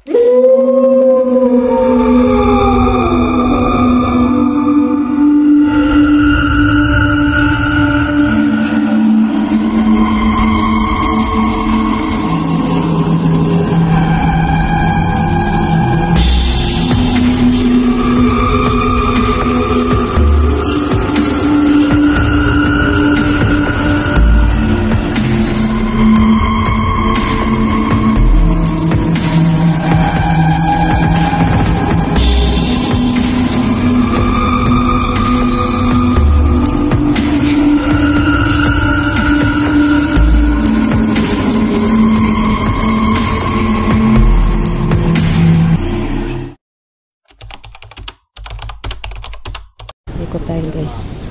Ikot tayo guys.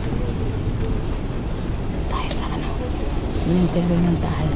Tayo sa cemetery ng Taal.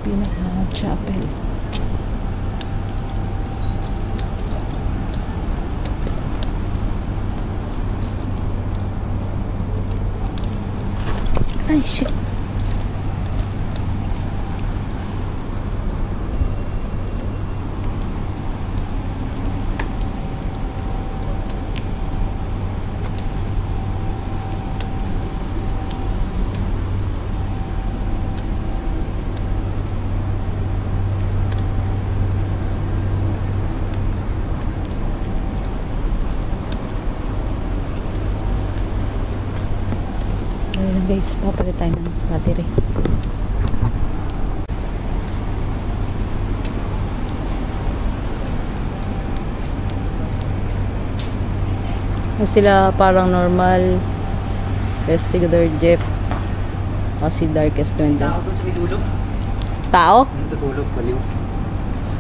Pinaka-chapel. Ay, shit. Guys, papalit tayo ng battery. Sila parang normal investigator jeep kasi darkest window. Tao doon sa may dulo? Tao? Natutulog, baliw.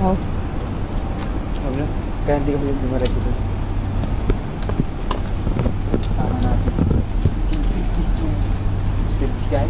Oh. Kaya hindi kami dumaretso doon. Sama natin. Guys.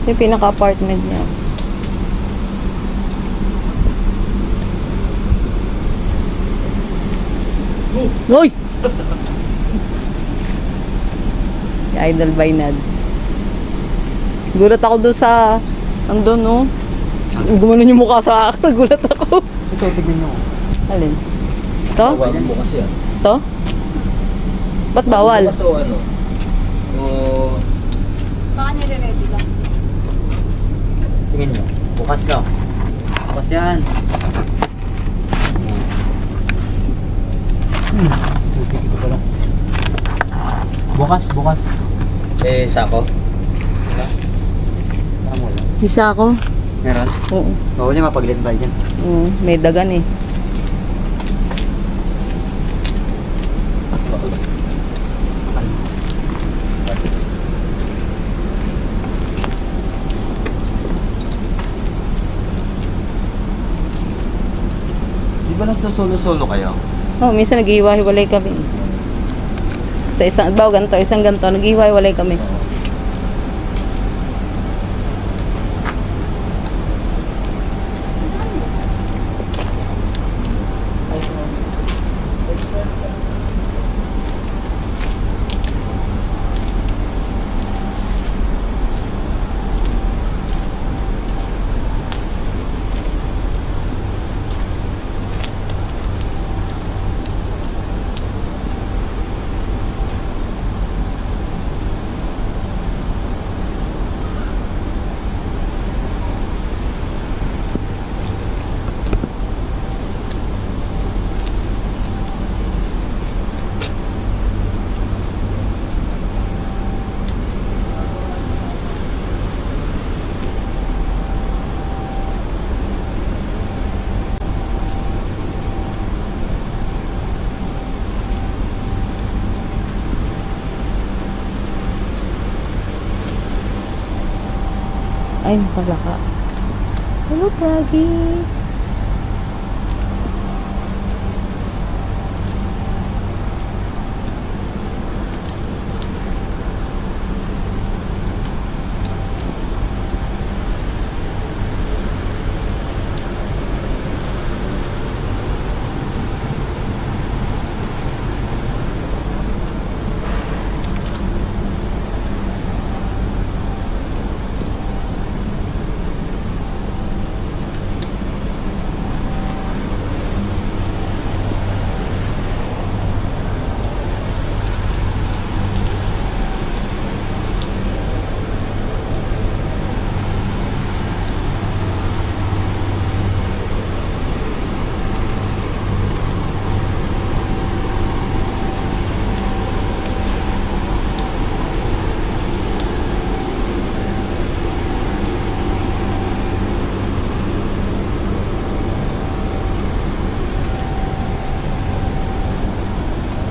Yung pinaka-apartment niya. Uy! Idol Bainad. Gulat ako doon sa andun, no? Gumanon yung mukha sa akin. Nagulat ako. Ito, tignan nyo. Alin? Ito? Bawal mo kasi yan. Ito? Ba't bawal? Bukas o ano? O... Baka nire-ready lang. Tingin nyo. Bukas na. Bukas yan. Tubig ko pala. Bukas, bukas. Eh, sako. Tama wala. Isa ako. Meron? Oo. Bawal yung mapag-lend by dyan. Oo. May dagan eh. Di ba nagsosolo-solo kayo? Oh, minsan nag-iiwa-hiwalay kami. Sa isang ganito, isang ganito, nag-iiwa-hiwalay kami. Ay, nakalaka. Hello, Pragi.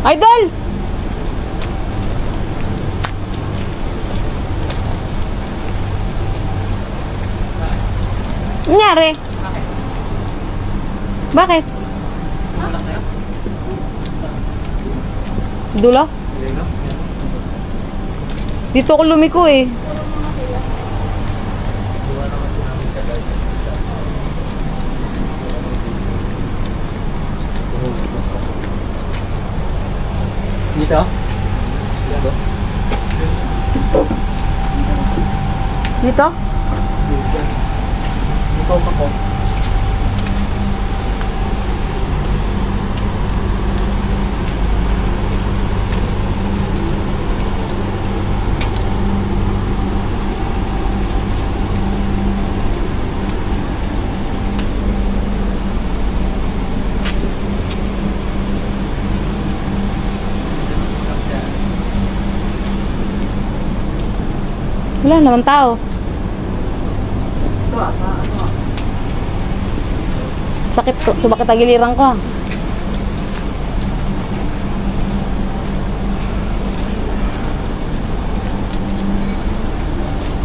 Idol! Nangyari? Bakit? Dulo? Dito ako lumiko eh. Dito? Dito? Dito ako. Wala naman tao. Sakit to. Sumakit ang giliran ko.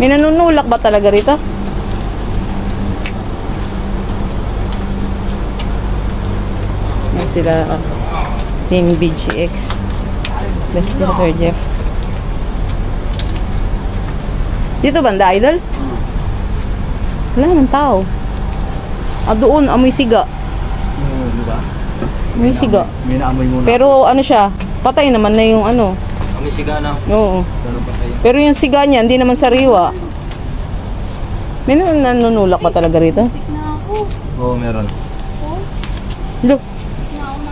May nanunulak ba talaga rito? May sila Team BGX. Best Sir Jeff. Dito banda, Idol? Wala naman tao. Doon, amoy siga. Di ba? Amoy siga. May naamoy muna. Pero ano siya, patay naman na yung ano. Kami siga na. Oo. Pero pa kayo. Pero yung siga niya, hindi naman sariwa. May nanunulak pa talaga rito? Oo, meron. Look.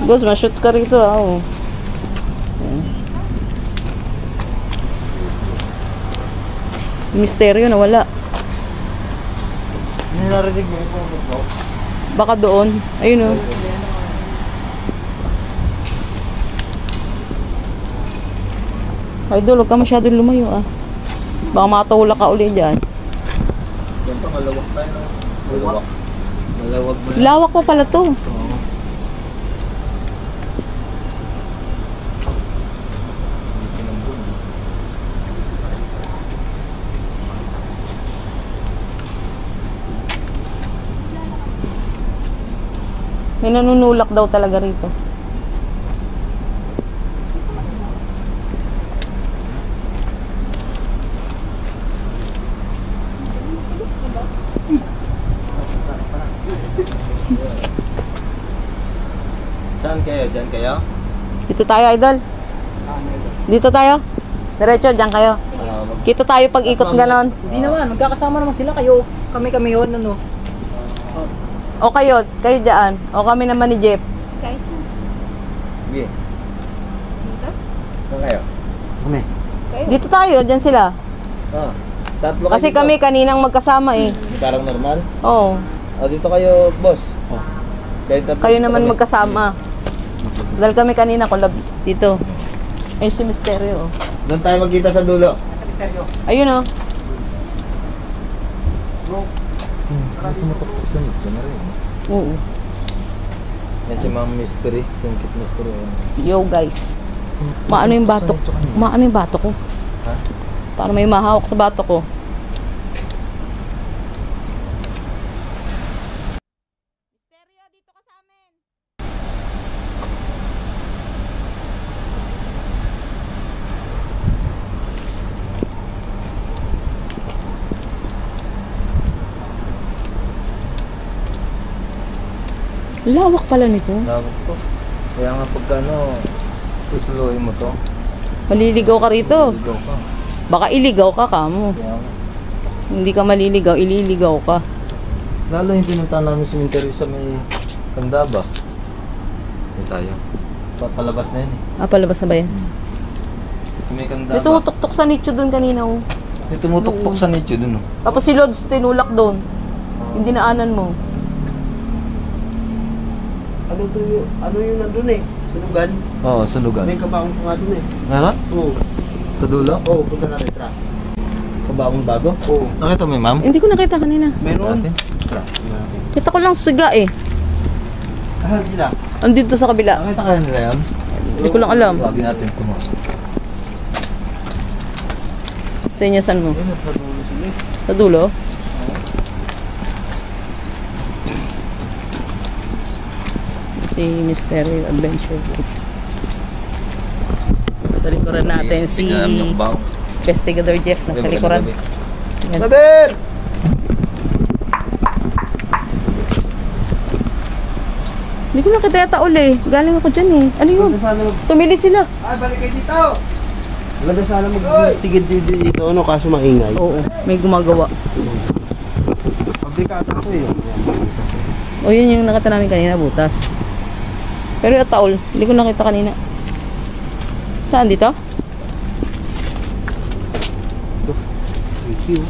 Boss, ma-shoot ka rito ah. Oh. Ayan. Misteryo na wala. Hindi narinig mo ito. Baka doon. Ayun oh. Idol, huwag ka masyadong lumayo ah. Baka matulak ka uli dyan. Ganito, malawak pa yun. Malawak. Malawak ba yun? Lawak pa pala to. Oo. May nanunulak daw talaga rito. Saan kayo? Diyan kayo? Dito tayo, idol. Dito tayo. Diretso, dyan kayo. Kita tayo pag ikot ganon. Hindi naman, magkakasama naman sila kayo. Kami yun, ano. O kayo dyan. O kami naman ni Jeff. Sige. Saan kayo? Kami. Dito tayo, dyan sila. Ah, tatlo Kasi dito. kami kaninang magkasama eh. Parang normal? Oo. O, dito kayo, boss. Tatlo Kayo dito naman kami. magkasama. Dahil kami kanina collab dito. Ayun si Misteryo. Oh. Doon tayo magkita sa dulo. Ayun oh. Tumutok sa nito na rin. Oo. Yan si Ma'am Mystery. Singkit Mystery. Yo guys. Maano yung batok? Maano yung batok ko? Ha? Para may mahawak sa batok ko. Lawak pala nito. Lawak to. Kaya nga pagka ano, susuluhin mo to. Maliligaw ka rito. Ligaw ka. Baka iligaw ka kamo. Kaya nga. Hindi ka maliligaw, ililigaw ka. Lalo yung pinunta namin sa interview sa may Kandaba. Hindi tayo. Papalabas na yun eh. Ah, palabas na ba yan? Sa may May Kandaba. tumutuktok sa nicho doon kanina oh. May tumutuktok sa nicho dun oh. Tapos si Lods tinulak doon. Hindi naanan mo. Ano yung nandun eh? Sunugan? Oo, sunugan. May kabaong pa nga dun eh. Meron? Oo. Sa dulo? Oo, punta natin, tra. Kabaong bago? Oo. Nakita mo yung ma'am? Hindi ko nakita kanina. Meron. Natin? Tra. Kita ko lang siga eh. Ah, sila. Andito sa kabila. Nakita kaya nila yan? Hindi ko lang alam. Huwag natin kumo. Sa inyo saan mo? Ayun, sa dulo sila eh. Sa dulo? Si Mystery Adventure. Sa likuran natin si Investigador Jeff na sa likuran. Yan. Brother! Hindi ko nakita yata uli. Galing ako dyan eh. Ano yun? Tumili sila. Ay, balik kayo dito! Wala sana mag-investigate dito, ano, kaso maingay. Oo, may gumagawa. Pabrikado ko yun. O yun yung nakita namin kanina, butas. Pero yung taol, hindi ko nakita kanina. Saan dito? Thank you.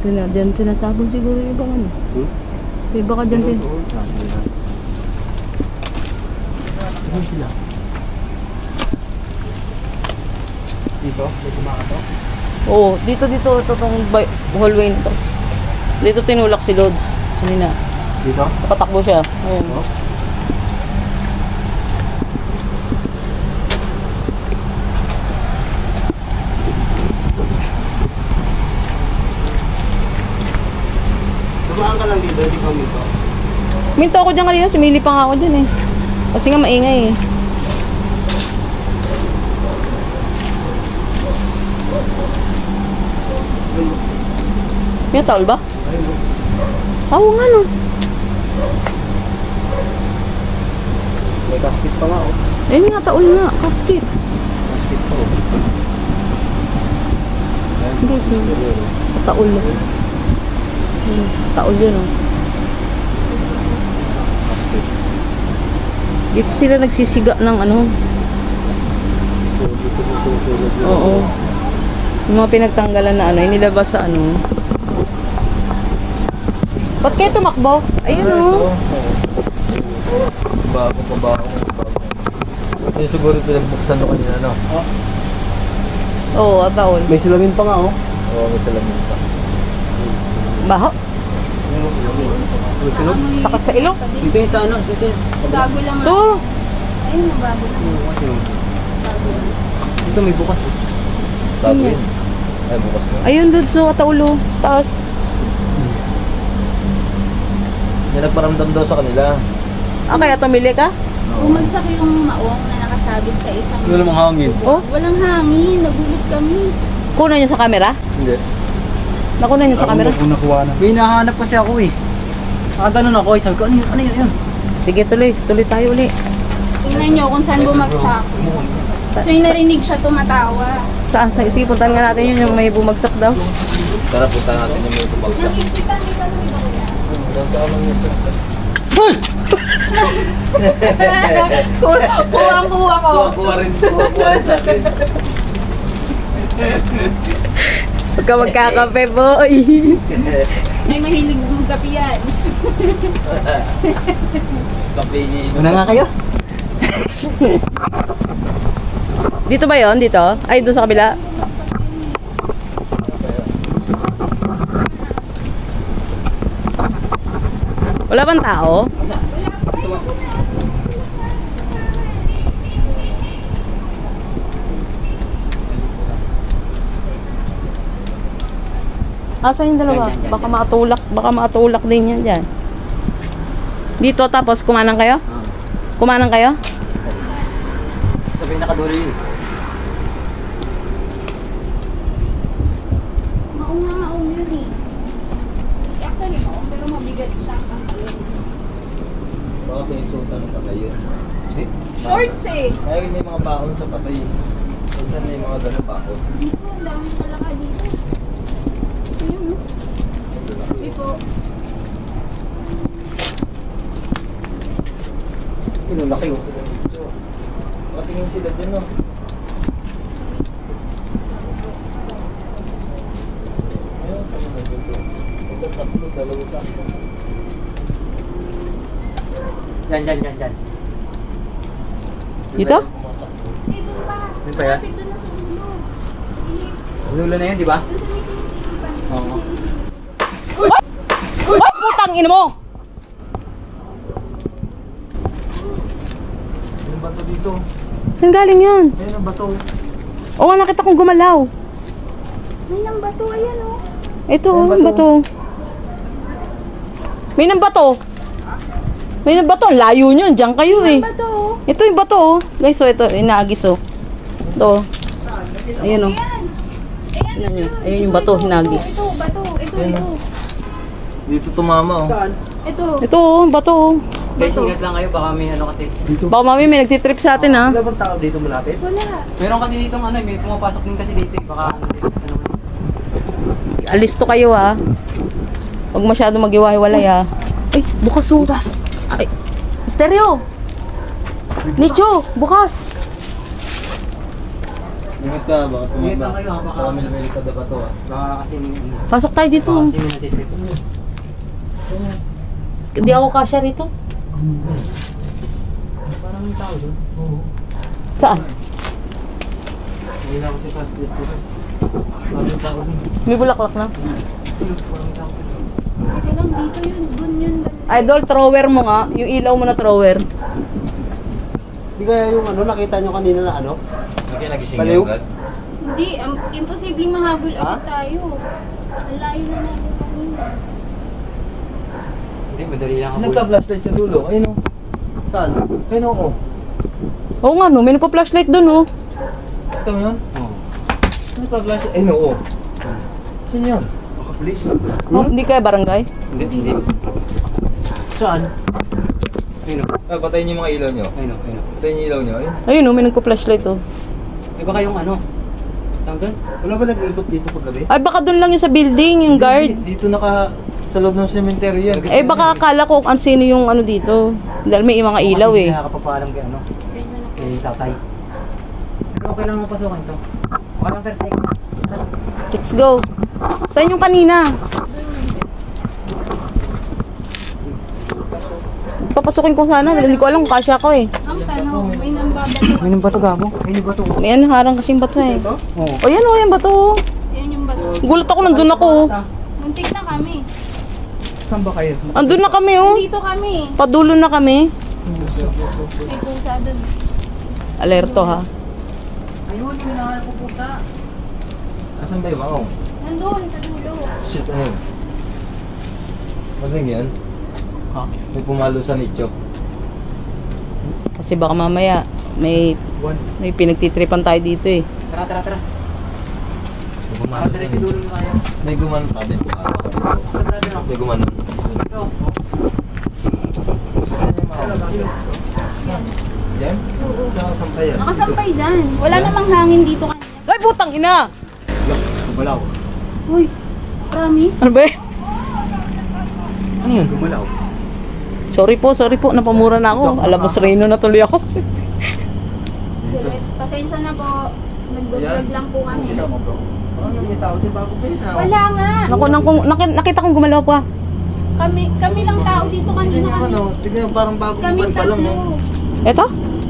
Diyan tinatabon siguro yung ibang ano. Kaya baka dyan din. Sila. Dito? May kumakato? Oo, dito itong hallway nito. Dito tinulak si Lods. Kanina. Dito? Nakatakbo siya. Oo. Dumaan ka lang dito, hindi ka umito. Minto ako dyan kanina, sumili pa nga ako dyan eh. Kasi nga maingay eh. May towel ba? Oo nga no. May casket pa nga, oh. Ayun nga, towel nga. Kasket. Casket pa, oh. Hindi, taol. Taol yun, oh. Dito sila nagsisiga ng ano. Oo. Yung mga pinagtanggalan na ano, inilabas sa ano. Ba't kayo tumakbo? Ayun, oh. Bago. Yung siguro pinagbuksan ko kanina, no? Oo, taol. May salamin pa nga, oh. Oo, may salamin pa. Baho. May silog. Sakat sa ilong. Dito yung sa ano, dito yung... Bago lang. Ito. Ayun, bago lang. Dito may bukas. Bago yun. Ay, bukas na. Ayun, Lods, so kataulo. Taas. May nagparamdam daw sa kanila. Ah, kaya tumili ka? Bumagsak yung maong na nakasabit sa isang... Wala namang hangin. Oh, Walang hangin. Nagulat kami. kunan niyo sa camera? Hindi. Nakunan niyo sa camera? nakuha na. May hinahanap kasi ako eh. Nakaganon ako, sabi ko, ano yun? Sige, tuloy tayo uli. Tingnan nyo kung saan bumagsak. So yung narinig siya tumatawa. Saan? Sige, puntahan nga natin yun, yung may bumagsak daw. Tara, punta natin yung may tumagsak. Nakikita nila Kuwang-kuwa ko. Kuha rin sa akin. Huwag ka magkakape, boy. May mahilig magkape yan. Kape iniinom. Una nga kayo? Dito ba yon? Dito? Ay, doon sa kabila. Wala bang tao? Asan yung dalawa? Baka matulak din yan dyan. Dito, tapos kumanang kayo? Kumanang kayo? Sabi nakadulo yun. Maong yun eh. Actually, maong pero mabigat siya. Baka pinagsultan ng patay yun. Shorts eh. Kaya may mga baon sa patay. Minsan may mga ganun baon. Dito, ang dami palaka dito. Ayun. Ito. Laki yung sila dito. Patingin sila dyan, no? Ayun, kami na dito. Ito, tatlo, dalawa sa akin. Yan. Dito? Ito pa. Ano pa yan? Malapit doon na sa dulo. Dulo na yun, di ba? Doon sa may sinisilipan. Oo. Ay, putang ina mo! Yung bato dito. Saan galing yun? Ayun ang bato. Oo nga, nakita kong gumalaw. May nang bato, ayan oh. Ito, ang bato. May nang bato. May nang bato. Ang layo nyo. Diyan kayo eh. Bato oh. Ito yung bato oh. Guys, so ito, inaagis oh. Ito. Ayun oh. Ayan. Ayun yung bato, hinagis. Ito, bato. Ito. Dito tumama, oh. Ito. Ito oh, bato oh. Guys, ingat lang kayo, baka may ano kasi. Baka mami may nagtitrip sa atin ha. Wala bang tao dito malapit? Wala. Meron kasi dito ano, may pumapasok din kasi dito. Baka ano. Alisto kayo ha. Huwag masyado mag-iwahiwalay ha. Ay, bukas oh. Ay, Misteryo! Nicho, bukas! Ingat ka, baka Ingat lang tumama. kayo, baka- Baka may lumilikad na bato, ah. Baka kasi may ano. Pasok tayo dito. Baka kasi may natitrip. Hindi ako kasya rito. Parang may tao doon. Oo. Saan? Hindi na ako si fast date dito. Parang may tao doon. May bulaklak na. Parang may tao doon. Ito lang dito yun. Dun yun. Idol, thrower mo nga. Yung ilaw mo na thrower. Hindi kaya yung ano, nakita nyo kanina na ano? Hindi kayo nagising Baliw? agad? Hindi. Imposibleng mahabol Ha? agad tayo. Ang layo na natin kanina. Hindi, madali lang Sino nagka-flashlight sa dulo? Ayun, oh. Saan? Ayun, oh. Oo nga no, may nagpa-flashlight dun oh. Ito yun? Oo. Sino nagka-flashlight? Ayun, oo. Saan yun? Baka please. Oh, hindi kaya barangay? Hindi. Saan? Ayun o. Ah, patayin niyo yung mga ilaw niyo. Ayun o. Patayin niyo yung ilaw niyo. Ayun. Ayun oh, may nagpa-flashlight oh. Eh baka yung ano, Wala ba nag-iikot dito paggabi? Ay, baka doon lang yung sa building, yung guard. Dito sa loob ng cemetery yan. Eh, baka akala ko kung sino yung ano dito. Dahil may mga ilaw eh. Hindi nakakapapaalam kay ano, kay tatay. Pero okay lang mapasukan to. Walang perfect. Let's go. Saan yung kanina? Papasukin ko sana. Hindi ko alam kung kasya ko eh. Ang tanong, may nambabato. May nang bato gago. May nang bato. May ano, harang kasing bato eh. Oo. O yan o, yan bato. Yan yung bato. Gulat ako, nandun ako. Muntik na kami. Saan ba kayo? Andun na kami oh. Dito kami. Padulo na kami. May pusa doon. Alerto ha. Ayun, yung hinahanap ko pusa. Asan ba yung maong? Nandun, sa dulo. Shit, ano yun? Ano yan? Ha? May pumalo sa nicho. Kasi baka mamaya may pinagtitripan tayo dito eh. Tara, tara, tara. May pumalo Tara, sa direct nicho. dulo na tayo. May gumano pa din. Tara, tara. May gumano. Ito. Saan yung maong? Yan? Oo. Nakasampay yan. Nakasampay dyan. Wala namang hangin dito kanina. Ay putang ina! Gumalaw. Uy, promise? Ano ba eh? Ano yun? Gumalaw. Sorry po, napamura na ako. Alabos Reno na tuloy ako. Gulit. Pasensya na po. Nag-vlog lang po kami. Kita mo bro. Ano may tao din bago pa yun ah. Wala nga. Nakita kong gumalaw pa. Kami lang tao dito Tignan kanina. nyo ano, tignan nyo parang bagong Kami ubad pa lang tatlo. oh. Eto?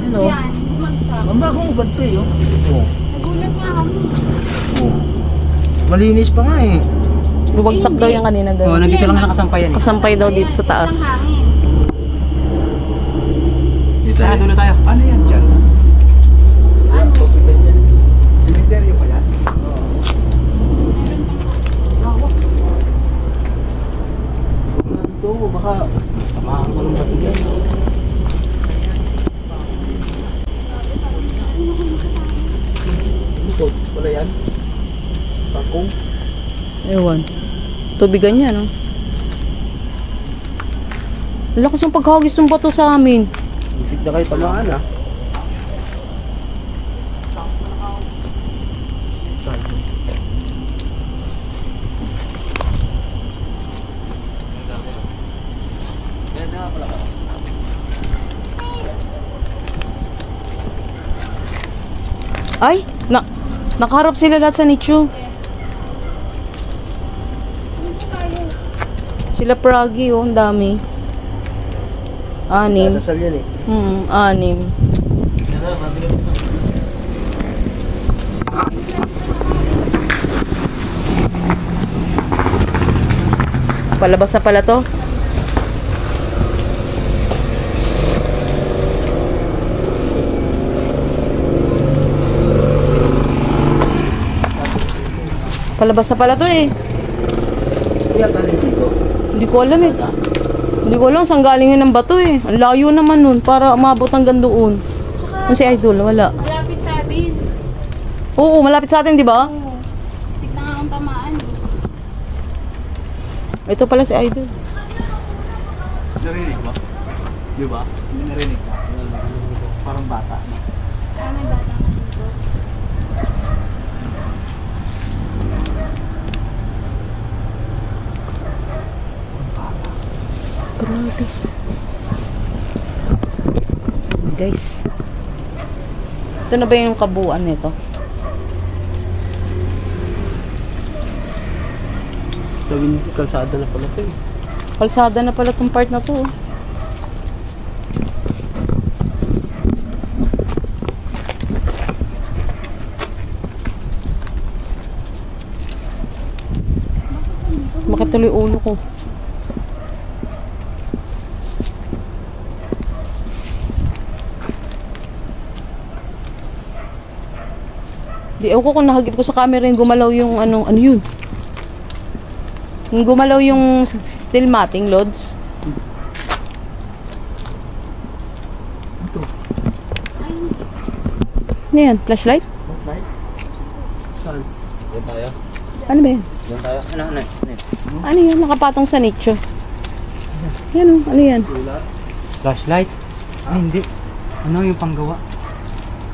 Ano? Yan, bumagsak. Ang bagong ubad pa eh oh. Oh. Nagulat nga kami. Oh. Malinis pa nga eh. Bumagsak daw yung kanina daw. Oo, nandito lang nakasampayan eh. Kasampay daw dito sa taas. Walang hangin. Dito Tara, dulo tayo. Ano yan dyan? Ano? Cemetery pa yan? Dito, baka samahan ko ng matigan. Dito, wala yan? Takong? Ewan. Tubigan niya, no? Lakas yung pagkahagis ng bato sa amin. Hindi na kayo tamaan ah. Ay, nakaharap sila lahat sa nicho. Sila Pragi, oh, ang dami. 6. Dasal yan eh. 6. Palabas na pala to. Palabas na pala to eh. Kaya galing dito. Hindi ko alam eh. Hindi ko alam saan galing yun ng bato eh. Ang layo naman nun para umabot hanggang doon. Ano si Idol? Wala. Malapit sa atin. Oo, malapit sa atin, di ba? Oo. Tignan nga ang tamaan. Ito pala si Idol. Narinig mo? Di ba? Hindi narinig mo. Parang bata. Ah, may bata ka dito. Grabe. Guys. Ito na ba yung kabuuan nito? Tawin kalsada na pala ito eh. Kalsada na pala tong part na to. Oh. Bakit tuloy ulo ko? Di ako kung nahagip ko sa camera yung gumalaw yung ano yun? Yung gumalaw yung steel matting, Lods. Ano yan? Flashlight? Saan? Yan tayo. Ano ba yan? Yan tayo. Ano? Ano yan? Nakapatong sa nicho. Yan o. Ano yan? Wala. Flashlight? Ay, hindi. Ano yung panggawa?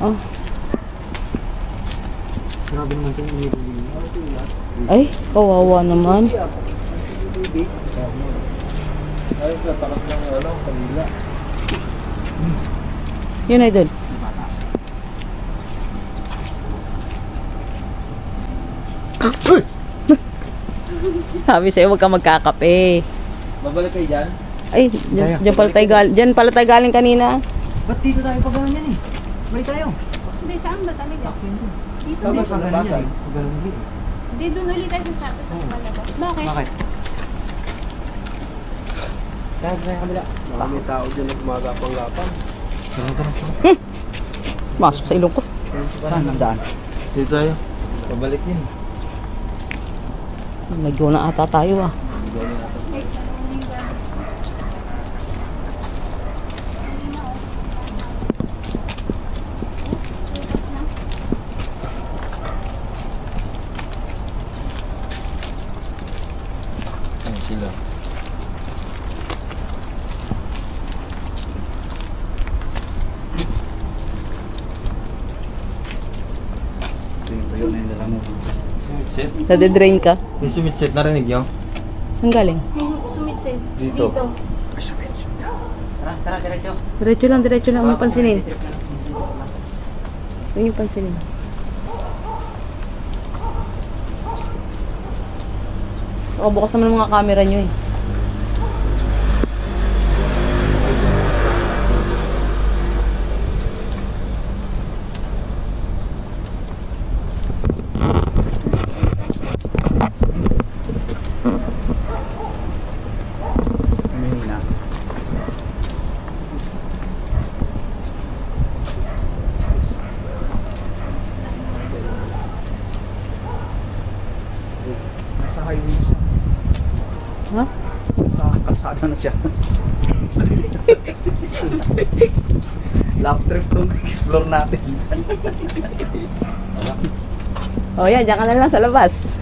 Oh. Grabe naman ito yung Ay, kawawa naman. Ay, sa takas ng kanila. Yun, idol. Sabi sa'yo, huwag ka magkakape. Babalik kayo dyan? Ay, dyan pala tayo galing kanina. Ba't dito tayo pag gano'n yan eh? Balik tayo. Hindi, saan ba talaga? Dito, Saan ba dito. sa labasan? Pag gano'n ulit. Hindi, doon ulit tayo sa shopee sa palabas. Bakit? Bakit? Kaya tayo kabila. Baka may tao dyan na gumagapang-gapang. Masok sa ilong ko. Saan ang daan? Dito tayo. Pabalik din. Medyo na ata tayo ah. Wait, ano yung gamit? Ayan sila. Ito yun yung dala mo. Sumitset? Nade-drain ka. Yung sumitset, narinig nyo? Saan galing? May sumitsid. Dito. Tara, tara, diretso. Diretso lang, diretso lang. Huwag pansinin. Huwag yung pansinin. O, bukas naman ang mga camera nyo eh. Mahina. Nasa highway siya. Ha? Sa kalsada na siya. Lap trip tong explore natin. O yan, dyan ka na lang sa labas.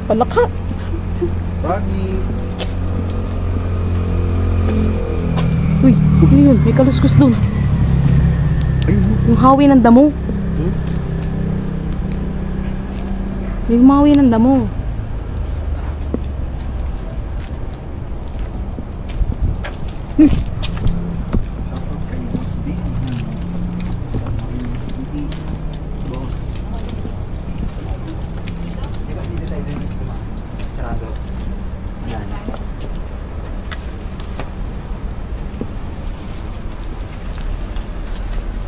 Palaka. Bagi. Uy, ano yun? May kaluskus dun. Yung hawi ng damo. Yung hawi ng damo. Sarado. Ayan.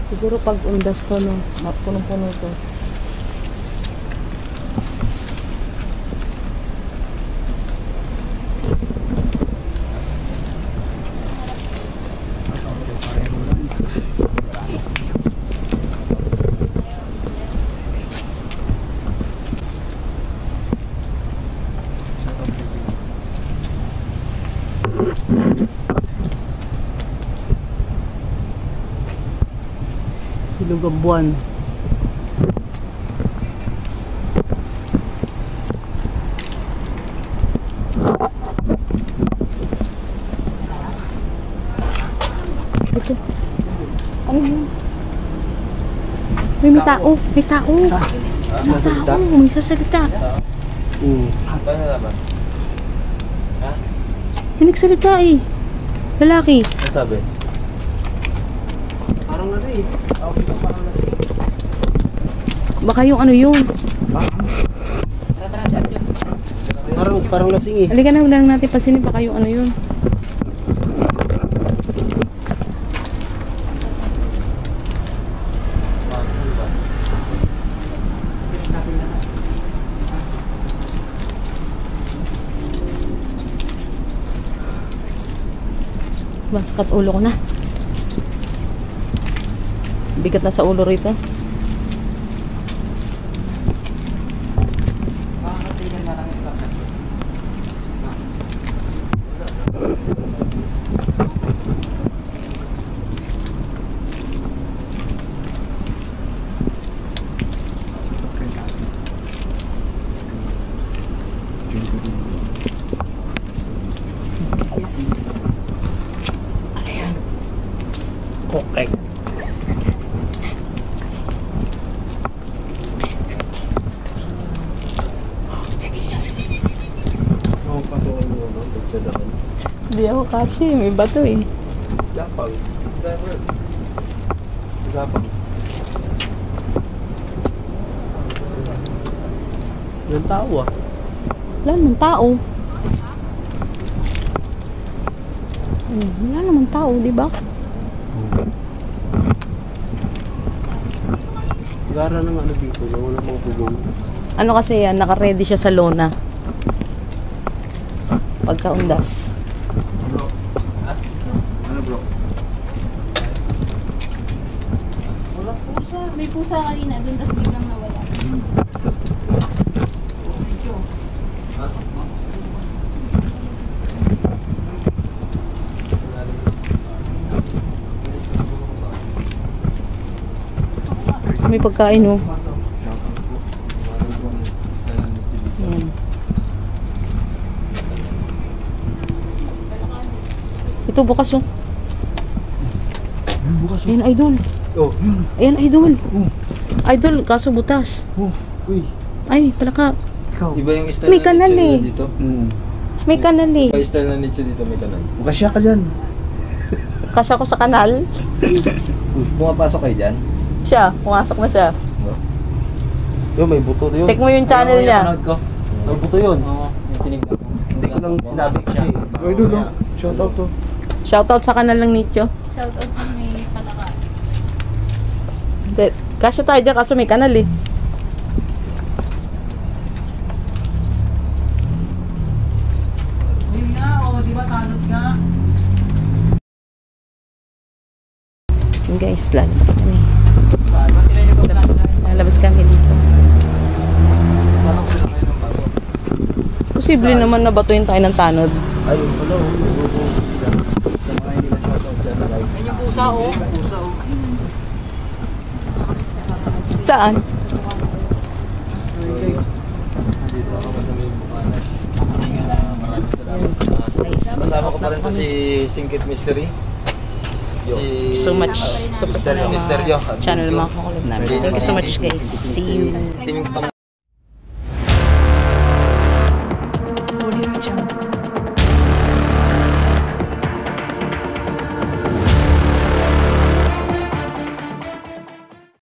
Siguro pag undas to, no? Punong-puno to. Silog ang buwan. Ito. Ano yun? May tao. May tao. May tao. May sasalita. Paano naman? Ha? May nagsalita eh. Lalaki. Ano sabi? Parang ano eh. Parang nasa. Baka yung ano yun. Tara, tara, diretso. Parang lasing eh. Halika na, wala lang natin pasinin. Baka yung ano yun. Masakit ulo ko na. Bigat na sa ulo rito. Kokek. Di ako kasi, may bato eh. Gapang. Gapang. Yung tao ah. Wala naman tao. Wala naman tao, di ba? Gara ng ano dito, yung wala mga pugong. Ano kasi yan, naka-ready siya sa lona. Pagkaundas. Ano bro? May pusa kanina dun, tapos biglang nawala. May pagkain oh. Yan. Ito bukas oh. Bukas Ayan idol. oh. Ayan idol. Idol, kaso butas. Uy. Ay, pala ka. Ikaw. Iba yung style May kanal nicho eh. dito. May kanal eh. Iba yung style na nicho dito, may kanal. Bukas siya ka dyan. Kasya ko sa kanal. Pumapasok kayo dyan? Siya, pumasok na siya. Yun, may buto na yun. Check mo yung channel niya. ko. May buto yun. Oo, yung tinignan ko. Hindi ko lang sinabi siya. Ay, doon no. Shout out to. Shoutout sa kanal ng Nicho. Shout out sa may palaka. Kasya tayo dyan kaso may kanal eh. Ayun nga, di ba tanod nga? Yun guys, lalabas kami. Ba sila yung pagkakas? Lalabas kami dito. Posible naman na batuin tayo ng tanod. Ayun pala, oh. May buto sila. Sa mga hindi na shout out dyan. Ayun yung pusa oh. Pusa, oh. Saan? Dito ako sa may bukanan. Maraming salamat. Nice. Kasama ko pa rin to si Singkit Mystery. Si So much. Misteryo. Channel mga kakulab namin. Thank you so much guys. See you. Timing pang